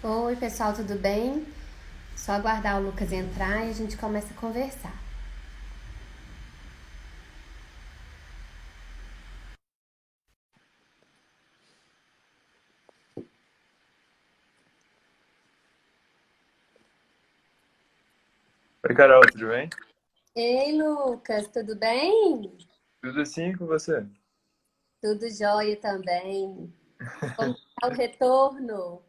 Oi, pessoal, tudo bem? Só aguardar o Lucas entrar e a gente começa a conversar. Oi, Carol, tudo bem? Ei, Lucas, tudo bem? Tudo sim com você? Tudo jóia também. Como tá o retorno?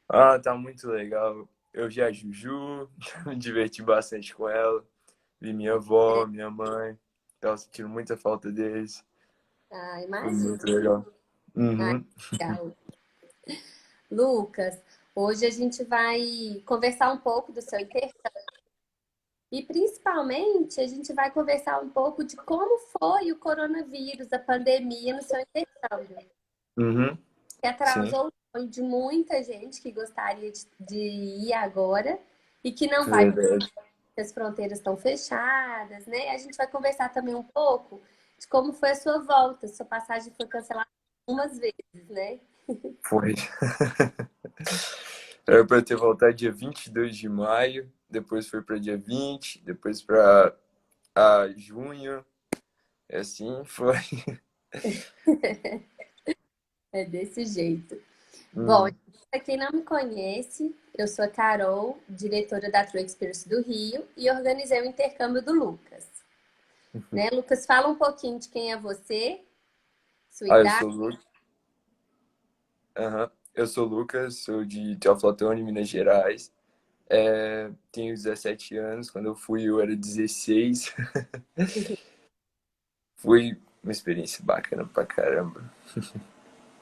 Ah, tá muito legal. Eu vi a Juju, me diverti bastante com ela. Vi minha avó, minha mãe. Tava sentindo muita falta deles. Ah, Foi imagino. muito legal. Ah, Uhum. legal. Lucas, hoje a gente vai conversar um pouco do seu intercâmbio e principalmente a gente vai conversar um pouco de como foi o coronavírus, a pandemia no seu intercâmbio, Uhum. que Sim, atrasou o sonho de muita gente que gostaria de ir agora e que não vai porque verdade. as fronteiras estão fechadas, né? A gente vai conversar também um pouco de como foi a sua volta. Sua passagem foi cancelada algumas vezes, né? Foi. Era pra eu ter voltado dia 22 de maio, depois foi pra dia 20, depois pra junho. E assim foi. É desse jeito. Bom, Hum. para quem não me conhece, eu sou a Carol, diretora da True Experience do Rio e organizei o intercâmbio do Lucas. Né, Lucas, fala um pouquinho de quem é você, sua Ah, eu idade. sou o Lucas. Aham. Eu sou o Lucas, sou de Teoflotone, Minas Gerais. Tenho 17 anos, quando eu fui eu era 16. Foi uma experiência bacana pra caramba.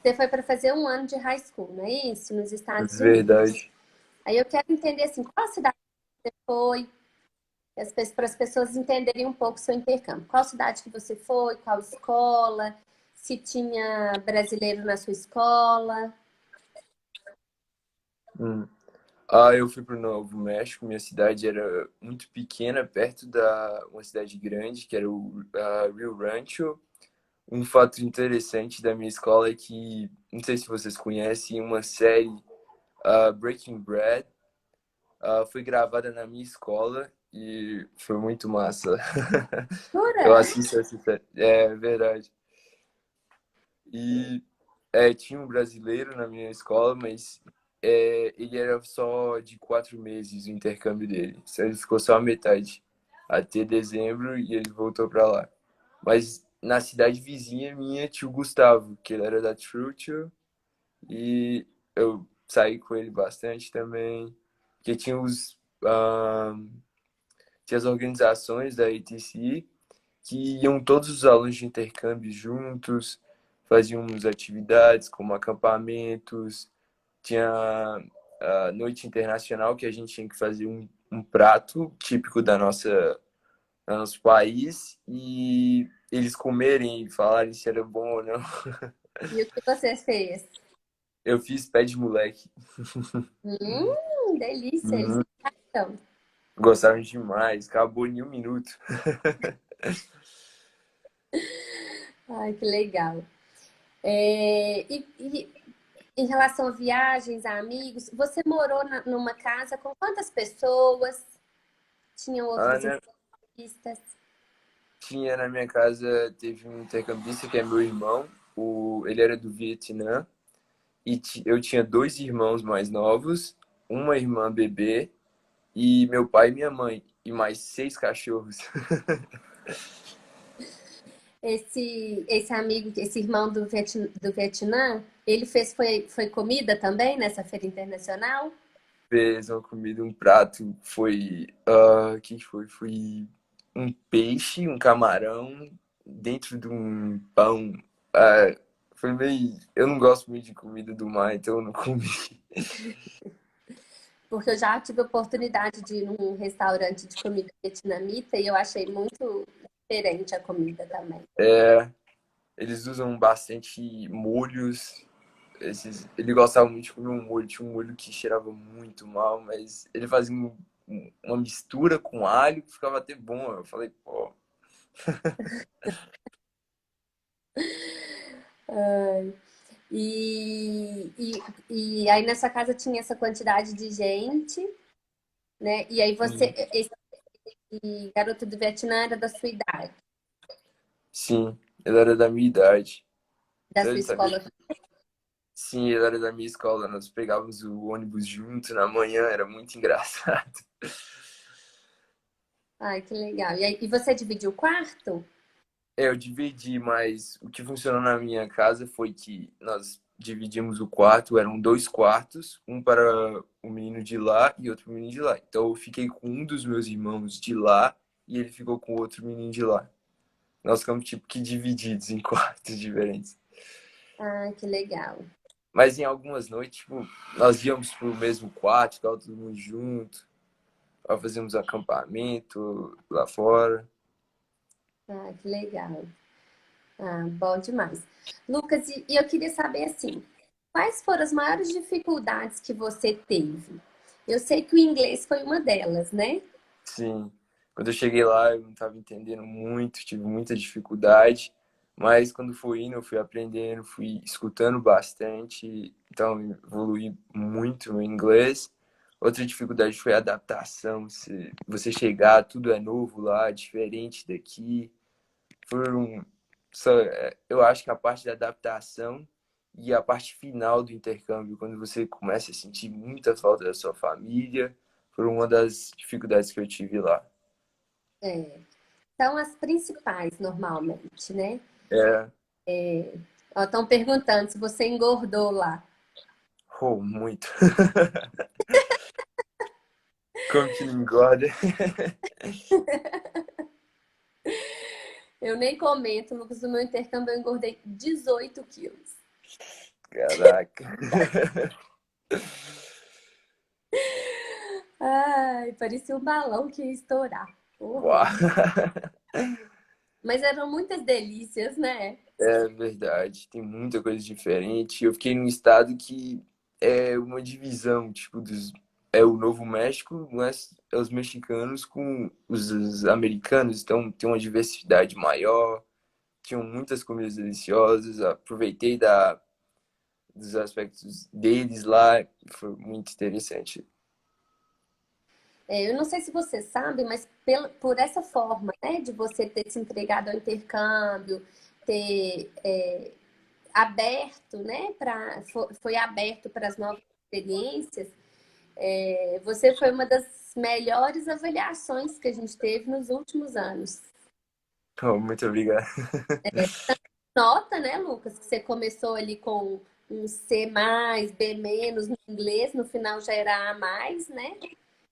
Você foi para fazer um ano de high school, não é isso? Nos Estados Unidos. Verdade. Aí eu quero entender assim, qual cidade você foi, para as pessoas entenderem um pouco o seu intercâmbio. Qual cidade que você foi, qual escola, se tinha brasileiro na sua escola. Hum. Eu fui pro Novo México, minha cidade era muito pequena, perto da uma cidade grande, que era o Rio Rancho. Um fato interessante da minha escola é que, não sei se vocês conhecem, uma série, Breaking Bad, foi gravada na minha escola e foi muito massa. Eu Jura? assisto essa série. É verdade. E tinha um brasileiro na minha escola, mas ele era só de 4 meses o intercâmbio dele. Então, ele ficou só a metade, até dezembro, e ele voltou para lá. Mas na cidade vizinha minha tinha o Gustavo, que ele era da Trutio, e eu saí com ele bastante também. Porque tinha as organizações da ATC que iam todos os alunos de intercâmbio juntos, fazíamos atividades como acampamentos, tinha a noite internacional que a gente tinha que fazer um prato típico do nosso país e eles comerem e falarem se era bom ou não. E o que você fez? Eu fiz pé de moleque. Delícia, eles Uhum. gostaram. Gostaram demais, acabou em 1 minuto. Ai, que legal. E em relação a viagens, a amigos, você morou numa casa com quantas pessoas? Tinham Ah, outros né? intercambistas? Tinha na minha casa, teve um intercambista que é meu irmão, ele era do Vietnã. E eu tinha dois irmãos mais novos, uma irmã bebê, e meu pai e minha mãe, e mais 6 cachorros. Esse amigo, esse irmão do Vietnã, ele foi comida também nessa feira internacional? Fez uma comida, um prato, foi. O que foi? Foi um peixe, um camarão, dentro de um pão. Ah, foi meio. Eu não gosto muito de comida do mar, então eu não comi. Porque eu já tive a oportunidade de ir num restaurante de comida vietnamita e eu achei muito diferente a comida também. É, eles usam bastante molhos. Ele gostava muito de comer um molho, tinha um molho que cheirava muito mal, mas ele fazia uma mistura com alho que ficava até bom. Eu falei, pô, E aí nessa casa tinha essa quantidade de gente, né? E aí Uhum. esse garoto do Vietnã era da sua idade, Sim, ele era da minha idade. da Então sua ele sabia. escola. Sim, ele era da minha escola. Nós pegávamos o ônibus junto na manhã, era muito engraçado. Ai, que legal. E aí, e você dividiu o quarto? É, eu dividi, mas o que funcionou na minha casa foi que nós dividimos o quarto, eram dois quartos, um para o menino de lá e outro menino de lá. Então eu fiquei com um dos meus irmãos de lá e ele ficou com o outro menino de lá. Nós ficamos tipo que divididos em quartos diferentes. Ah, que legal. Mas em algumas noites, tipo, nós íamos pro mesmo quarto, ficava todo mundo junto, nós fazíamos acampamento lá fora. Ah, que legal. Ah, bom demais. Lucas, e eu queria saber assim, quais foram as maiores dificuldades que você teve? Eu sei que o inglês foi uma delas, né? Sim, quando eu cheguei lá eu não estava entendendo muito, tive muita dificuldade, mas quando fui indo, eu fui aprendendo, fui escutando bastante, então evolui muito no inglês. Outra dificuldade foi a adaptação, se você chegar, tudo é novo lá, diferente daqui. Foram, eu acho que a parte da adaptação e a parte final do intercâmbio, quando você começa a sentir muita falta da sua família, foram uma das dificuldades que eu tive lá. É, são as principais normalmente, né? É, Estão perguntando se você engordou lá. oh, muito. Como que não engorda? Eu nem comento, Lucas, no meu intercâmbio eu engordei 18 quilos. Caraca. Ai, parecia um balão que ia estourar. Uau. Horror. Mas eram muitas delícias, né? É verdade, tem muita coisa diferente. Eu fiquei num estado que é uma divisão, tipo, é o Novo México, mas é os mexicanos com os americanos, então tem uma diversidade maior, tinham muitas comidas deliciosas, aproveitei dos aspectos deles lá, foi muito interessante. É, eu não sei se você sabe, mas por essa forma, né, de você ter se entregado ao intercâmbio, ter aberto, né, foi aberto para as novas experiências, você foi uma das melhores avaliações que a gente teve nos últimos anos. Oh, muito obrigado. Nota, né, Lucas, que você começou ali com um C+, B- no inglês, no final já era A+, né?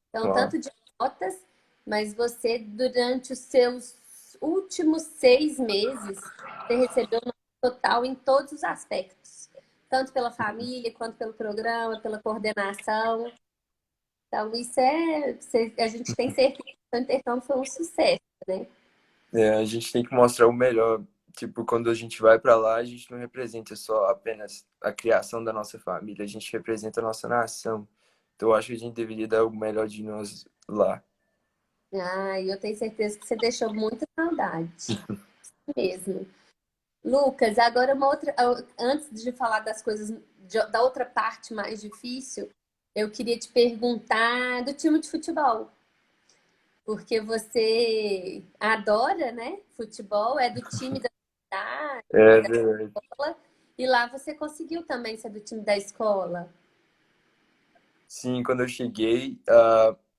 Então, Ó, tanto de notas, mas você, durante os seus últimos 6 meses, você recebeu nota total em todos os aspectos, tanto pela família, quanto pelo programa, pela coordenação. Então, a gente tem certeza que o intercâmbio foi um sucesso, né? a gente tem que mostrar o melhor. Tipo, quando a gente vai para lá, a gente não representa só apenas a criação da nossa família, a gente representa a nossa nação. Então, eu acho que a gente deveria dar o melhor de nós lá. Ah, e eu tenho certeza que você deixou muita saudade, mesmo. Lucas, agora uma outra, antes de falar das coisas, da outra parte mais difícil, eu queria te perguntar do time de futebol, porque você adora, né? Futebol, é do time da cidade, É verdade. e lá você conseguiu também ser do time da escola. Sim, quando eu cheguei,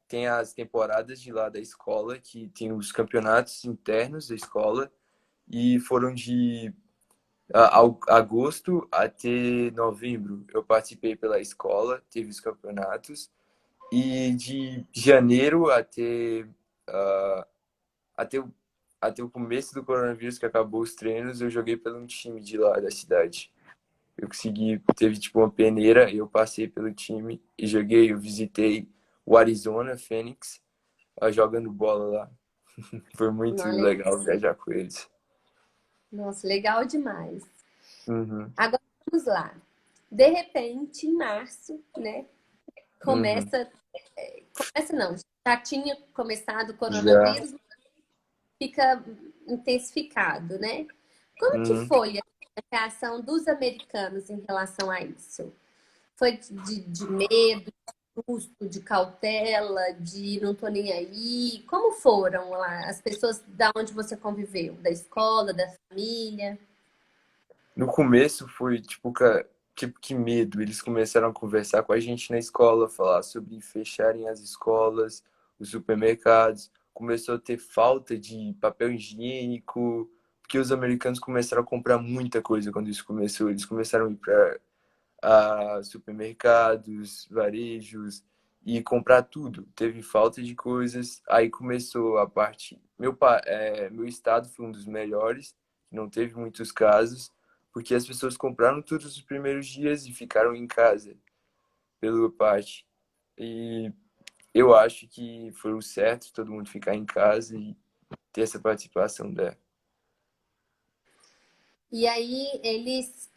tem as temporadas de lá da escola, que tem os campeonatos internos da escola, e foram de agosto até novembro. Eu participei pela escola, teve os campeonatos, e de janeiro ah, até, o, até o começo do coronavírus, que acabou os treinos, eu joguei pelo um time de lá da cidade. Eu consegui, teve tipo uma peneira, eu passei pelo time e joguei, eu visitei o Arizona Phoenix, jogando bola lá. Foi muito Não, legal viajar com eles. nossa, legal demais. Uhum, Agora vamos lá. De repente, em março, né? uhum. Começa, começa não, já tinha começado o Já. coronavírus, fica intensificado, né? Como que Uhum. foi? a reação dos americanos em relação a isso? Foi de medo, de susto, de cautela, de não tô nem aí? Como foram lá as pessoas da onde você conviveu? Da escola, da família? No começo foi tipo, tipo que medo. Eles começaram a conversar com a gente na escola, falar sobre fecharem as escolas, os supermercados. Começou a ter falta de papel higiênico, porque os americanos começaram a comprar muita coisa quando isso começou. Eles começaram a ir para supermercados, varejos e comprar tudo. Teve falta de coisas. Aí começou a parte. Meu estado foi um dos melhores, não teve muitos casos, porque as pessoas compraram tudo nos primeiros dias e ficaram em casa, pela parte. E eu acho que foi o certo todo mundo ficar em casa e ter essa participação dela. E aí eles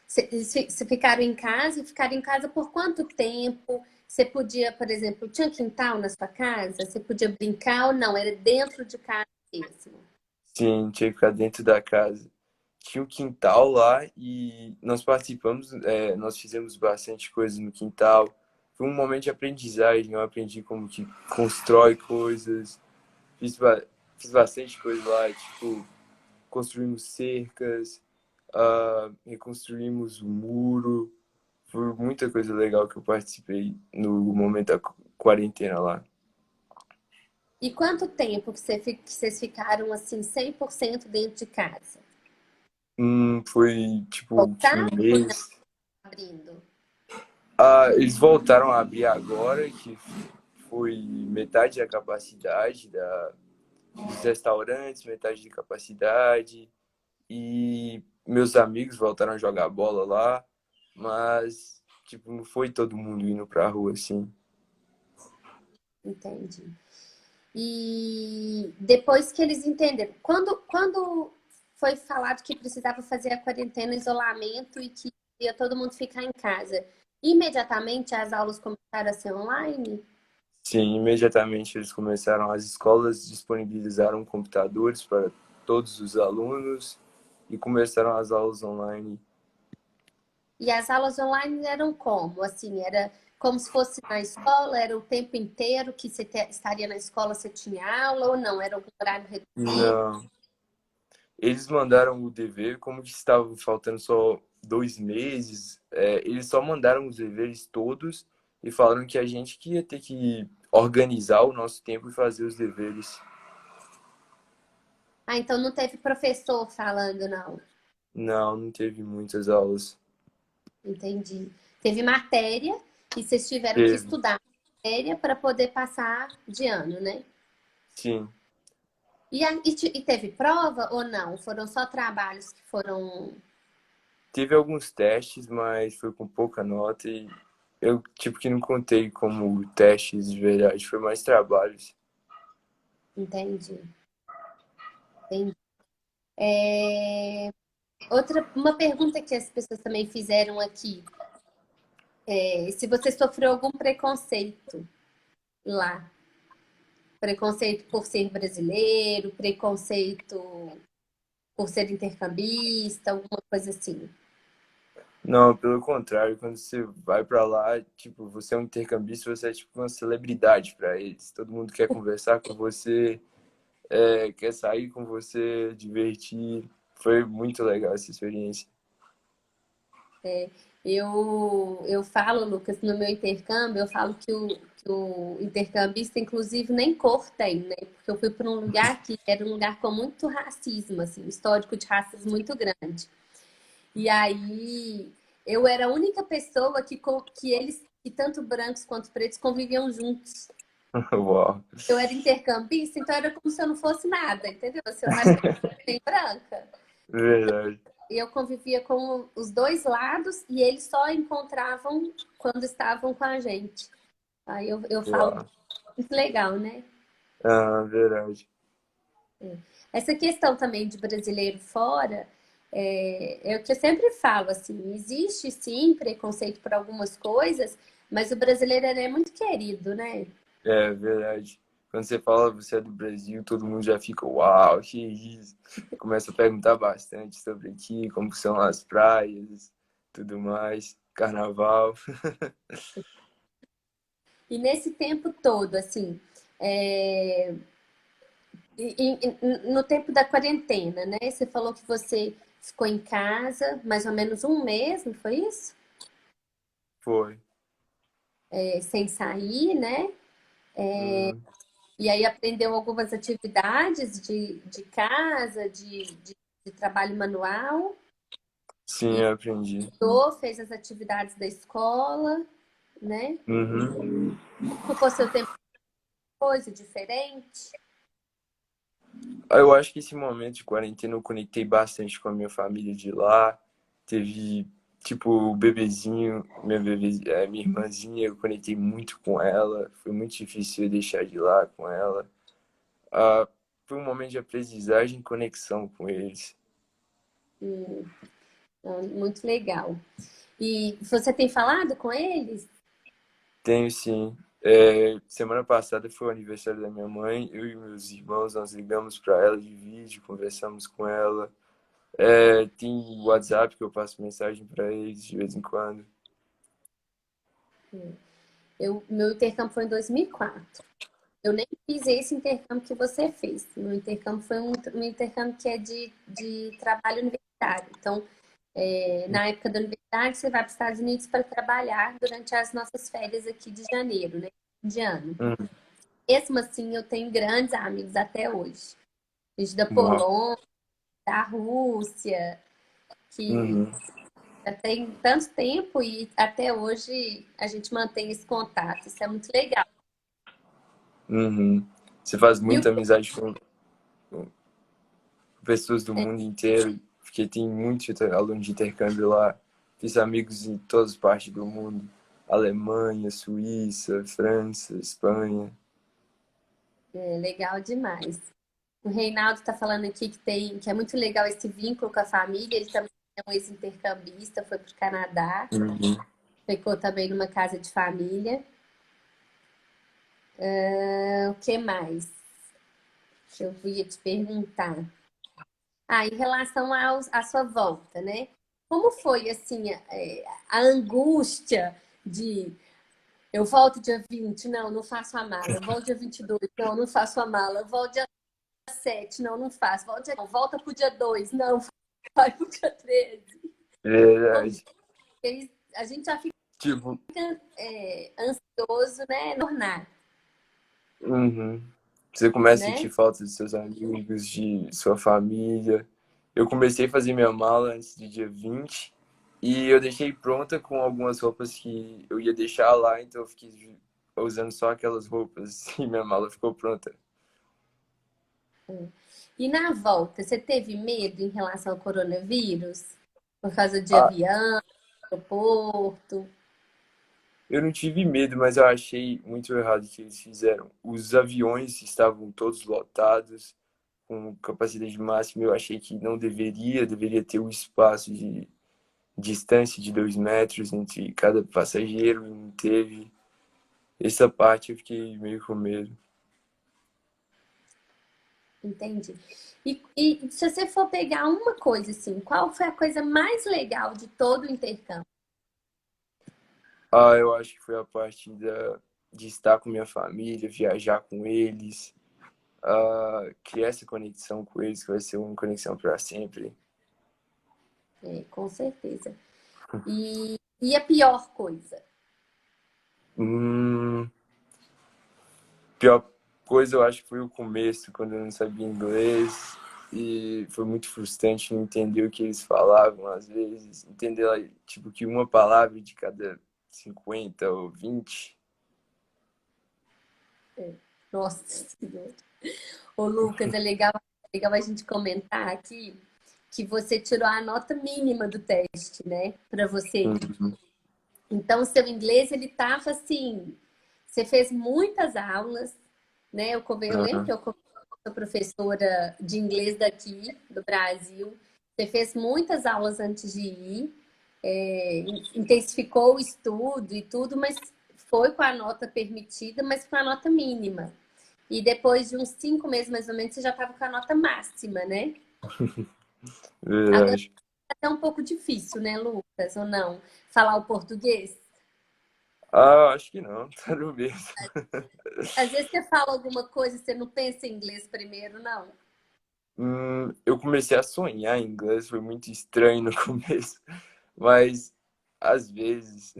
se ficaram em casa e ficaram em casa por quanto tempo? Você podia, por exemplo, tinha quintal na sua casa? Você podia brincar ou não? Era dentro de casa mesmo? Sim, tinha que ficar dentro da casa. Tinha um quintal lá e nós participamos, nós fizemos bastante coisa no quintal. Foi um momento de aprendizagem, eu aprendi como que constrói coisas, fiz, ba- fiz bastante coisa lá, tipo, construímos cercas, reconstruímos o muro. Foi muita coisa legal que eu participei no momento da quarentena lá. E quanto tempo que vocês ficaram assim 100% dentro de casa? Foi tipo que um Voltaram ou não mês. abrindo? Eles voltaram a abrir agora, que foi metade da capacidade dos restaurantes, metade de capacidade. E meus amigos voltaram a jogar bola lá, mas tipo, não foi todo mundo indo pra rua assim. Entendi. E depois que eles entenderam, quando foi falado que precisava fazer a quarentena, isolamento e que ia todo mundo ficar em casa, imediatamente as aulas começaram a ser online? Sim, imediatamente eles começaram, as escolas disponibilizaram computadores para todos os alunos e começaram as aulas online. E as aulas online eram como? Assim, era como se fosse na escola, era o tempo inteiro que você estaria na escola, você tinha aula ou não? Era algum horário reduzido? Não, eles mandaram o dever, como que estava faltando só 2 meses, eles só mandaram os deveres todos e falaram que a gente que ia ter que organizar o nosso tempo e fazer os deveres. Ah, então não teve professor falando, não. Não, não teve muitas aulas. Entendi. Teve matéria e vocês tiveram que Teve, estudar a matéria para poder passar de ano, né? sim. E teve prova ou não? Foram só trabalhos que foram. Teve alguns testes, mas foi com pouca nota e eu tipo que não contei como testes de verdade, foi mais trabalhos. Entendi. Entendi. Uma pergunta que as pessoas também fizeram aqui é se você sofreu algum preconceito lá. Preconceito por ser brasileiro, preconceito por ser intercambista, alguma coisa assim. Não, pelo contrário, quando você vai pra lá, tipo, você é um intercambista, você é tipo uma celebridade pra eles. Todo mundo quer conversar com você, quer sair com você, divertir. Foi muito legal essa experiência. Eu falo, Lucas, no meu intercâmbio, eu falo que o intercambista, inclusive, nem cor tem, né? Porque eu fui para um lugar que era um lugar com muito racismo, assim, histórico de racismo muito grande. E aí eu era a única pessoa que eles, que tanto brancos quanto pretos, conviviam juntos. Uau, Eu era intercambista, então era como se eu não fosse nada, entendeu? Se eu nascesse bem branca. verdade. Eu convivia com os dois lados e eles só encontravam quando estavam com a gente. Aí eu falo, Uau. muito legal, né? Verdade. Essa questão também de brasileiro fora, é o que eu sempre falo, assim, existe sim preconceito por algumas coisas, mas o brasileiro ele é muito querido, né? É verdade. Quando você fala você é do Brasil, todo mundo já fica, uau, que isso? Começa a perguntar bastante sobre aqui, como são as praias, tudo mais, carnaval. E nesse tempo todo, assim, é, no tempo da quarentena, né? Você falou que você ficou em casa mais ou menos um mês, não foi isso? Foi. Sem sair, né? Uhum. E aí aprendeu algumas atividades de casa, de trabalho manual, Sim, e eu aprendi. fez as atividades da escola, né? Uhum. Ocupou seu tempo com coisa diferente. Eu acho que esse momento de quarentena eu conectei bastante com a minha família de lá. Teve, tipo, o bebezinho, minha irmãzinha, eu conectei muito com ela. Foi muito difícil eu deixar de ir lá com ela. Ah, foi um momento de aprendizagem e conexão com eles. Muito legal. E você tem falado com eles? Tenho sim. Semana passada foi o aniversário da minha mãe. Eu e meus irmãos, nós ligamos para ela de vídeo, conversamos com ela. Tem o WhatsApp que eu passo mensagem para eles de vez em quando. Meu intercâmbio foi em 2004. Eu nem fiz esse intercâmbio que você fez. Meu intercâmbio foi um intercâmbio que é de trabalho universitário. Então, na época da universidade, você vai para os Estados Unidos para trabalhar durante as nossas férias aqui de janeiro, né? De ano. Uhum. Mesmo assim, eu tenho grandes amigos até hoje. Gente da Uau. Polônia, da Rússia, que Uhum. já tem tanto tempo e até hoje a gente mantém esse contato. Isso é muito legal. Uhum. Você faz E o muita amizade com pessoas do mundo inteiro, porque tem muito aluno de intercâmbio lá. Fiz amigos em todas as partes do mundo. Alemanha, Suíça, França, Espanha. legal demais. O Reinaldo está falando aqui que é muito legal esse vínculo com a família. Ele também é um ex-intercambista, foi para o Canadá, Uhum. ficou também numa casa de família. O que mais que eu ia te perguntar? Em relação à sua volta, né? Como foi, assim, a angústia de eu volto dia 20, não, não faço a mala. Eu volto dia 22, não, não faço a mala. Eu volto dia 7, não, não faço. Não, volta pro dia 2, não, vai pro dia 13. Como Verdade. a gente já fica Tipo, ansioso, né? Tornar, uhum. Você começa a sentir né? falta dos seus amigos, de sua família. Eu comecei a fazer minha mala antes do dia 20 e eu deixei pronta com algumas roupas que eu ia deixar lá, então eu fiquei usando só aquelas roupas e minha mala ficou pronta. E na volta, você teve medo em relação ao coronavírus? Por causa de Ah, avião, aeroporto? eu não tive medo, mas eu achei muito errado o que eles fizeram. Os aviões estavam todos lotados, com capacidade máxima. Eu achei que não deveria ter um espaço de distância de 2 metros entre cada passageiro, e não teve. Essa parte eu fiquei meio com medo. Entendi. E se você for pegar uma coisa assim, qual foi a coisa mais legal de todo o intercâmbio? Ah, eu acho que foi a parte de estar com minha família, viajar com eles, criar essa conexão com eles, que vai ser uma conexão para sempre. Com certeza. E a pior coisa? Hum, pior coisa eu acho que foi o começo, quando eu não sabia inglês. E foi muito frustrante não entender o que eles falavam, às vezes. Entender, tipo, que uma palavra de cada 50 ou 20. Nossa Senhora. Ô, Lucas, é legal a gente comentar aqui que você tirou a nota mínima do teste, né? Para você. Uhum. Então, o seu inglês, ele tava assim. Você fez muitas aulas, né? Eu lembro que Uhum. eu sou professora de inglês daqui, do Brasil. Você fez muitas aulas antes de ir, intensificou o estudo e tudo, mas foi com a nota permitida, mas com a nota mínima. E depois de uns 5 meses, mais ou menos, você já estava com a nota máxima, né? Agora Verdade. é até um pouco difícil, né, Lucas? Ou não? Falar o português? Ah, acho que não, tá no mesmo. Às vezes você fala alguma coisa e você não pensa em inglês primeiro, não. Eu comecei a sonhar em inglês, foi muito estranho no começo, mas às vezes.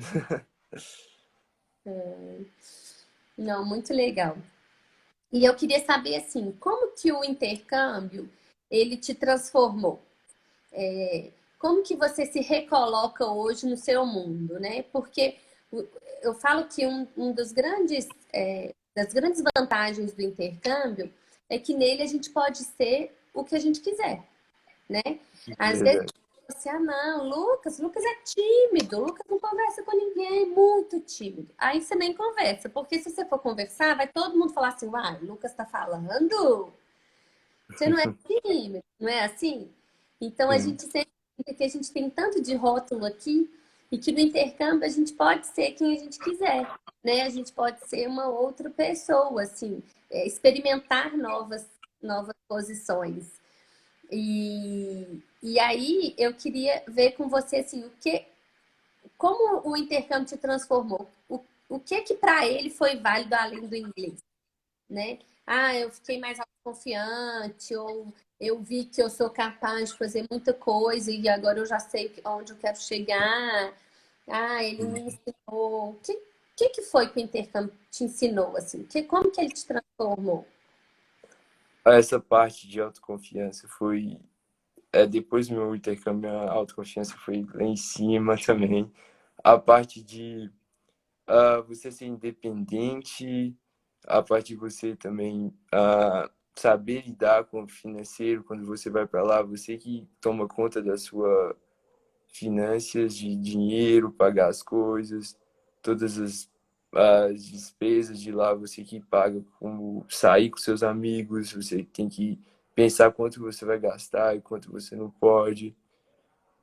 Não, muito legal. E eu queria saber, assim, como que o intercâmbio, ele te transformou? Como que você se recoloca hoje no seu mundo, né? Porque eu falo que um dos das grandes vantagens do intercâmbio é que nele a gente pode ser o que a gente quiser, né? Às vezes Verdade. você, não, Lucas é tímido, Lucas não conversa com ninguém, muito tímido. Aí você nem conversa, porque se você for conversar, vai todo mundo falar assim, uai, Lucas tá falando, você não é tímido, não é assim? Então a Sim. gente sempre fica que a gente tem tanto de rótulo aqui e que no intercâmbio a gente pode ser quem a gente quiser, né? A gente pode ser uma outra pessoa, assim, experimentar novas posições. E aí eu queria ver com você assim, como o intercâmbio te transformou? O que para ele foi válido além do inglês, né? Ah, eu fiquei mais autoconfiante, ou eu vi que eu sou capaz de fazer muita coisa e agora eu já sei onde eu quero chegar. Ah, ele me ensinou. O que foi que o intercâmbio te ensinou, assim? Como que ele te transformou? Essa parte de autoconfiança foi. Depois do meu intercâmbio, a autoconfiança foi lá em cima também. A parte de você ser independente, a parte de você também saber lidar com o financeiro quando você vai para lá, você que toma conta da sua finanças, de dinheiro, pagar as coisas, todas as despesas de lá, você que paga, como sair com seus amigos, você tem que pensar quanto você vai gastar e quanto você não pode.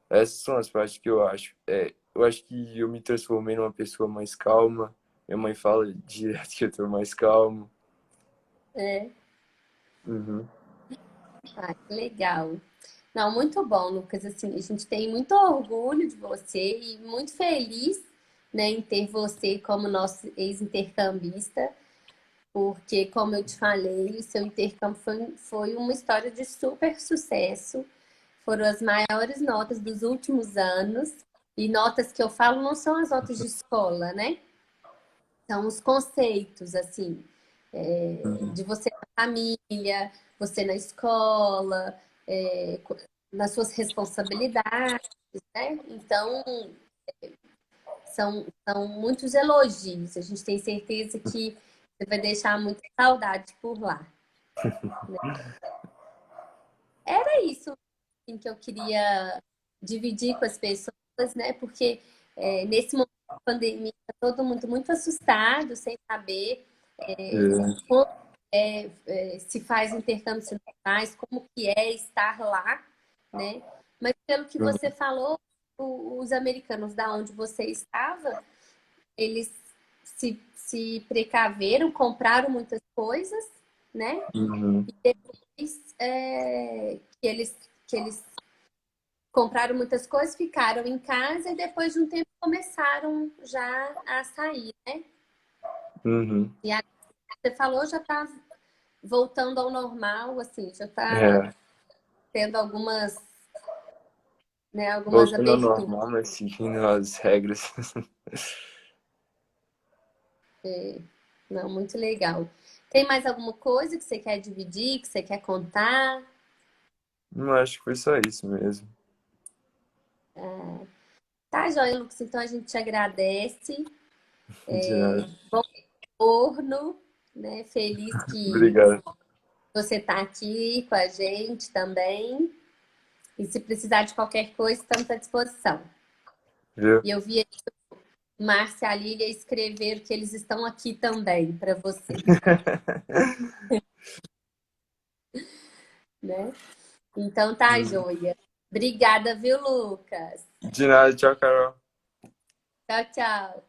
Essas são as partes que eu acho. Eu acho que eu me transformei numa pessoa mais calma. Minha mãe fala direto que eu tô mais calmo. É, Uhum. ah, que legal. Não, muito bom, Lucas. Assim, a gente tem muito orgulho de você e muito feliz, né, em ter você como nosso ex-intercambista, porque, como eu te falei, o seu intercâmbio foi uma história de super sucesso. Foram as maiores notas dos últimos anos. E notas que eu falo não são as notas de escola, né? São os conceitos, assim, Uhum. de você na família, você na escola, nas suas responsabilidades, né? Então, são muitos elogios. A gente tem certeza que você vai deixar muita saudade por lá. Era isso assim, que eu queria dividir com as pessoas, né? Porque nesse momento de pandemia, tá todo mundo muito assustado, sem saber É. como se faz intercâmbio, se não faz, como que é estar lá, né? Mas pelo que você falou, os americanos da onde você estava, eles se precaveram, compraram muitas coisas, né? Uhum. Que eles compraram muitas coisas, ficaram em casa e depois de um tempo começaram já a sair, né? Uhum. E a você falou já está voltando ao normal, assim, já está É. tendo algumas Voltando ao aberturas. normal, mas seguindo as regras. Não, muito legal. Tem mais alguma coisa que você quer dividir, que você quer contar? Não, acho que foi só isso mesmo. Tá, joia, Lucas? Então a gente te agradece. De nada. Orno, né? Feliz que Obrigado. você está aqui com a gente também. E se precisar de qualquer coisa, estamos à disposição. Viu? E eu vi Márcia e a Lília escrever que eles estão aqui também para você, né? Então tá, joia. Obrigada, viu, Lucas? De nada. Tchau, Carol. Tchau, tchau.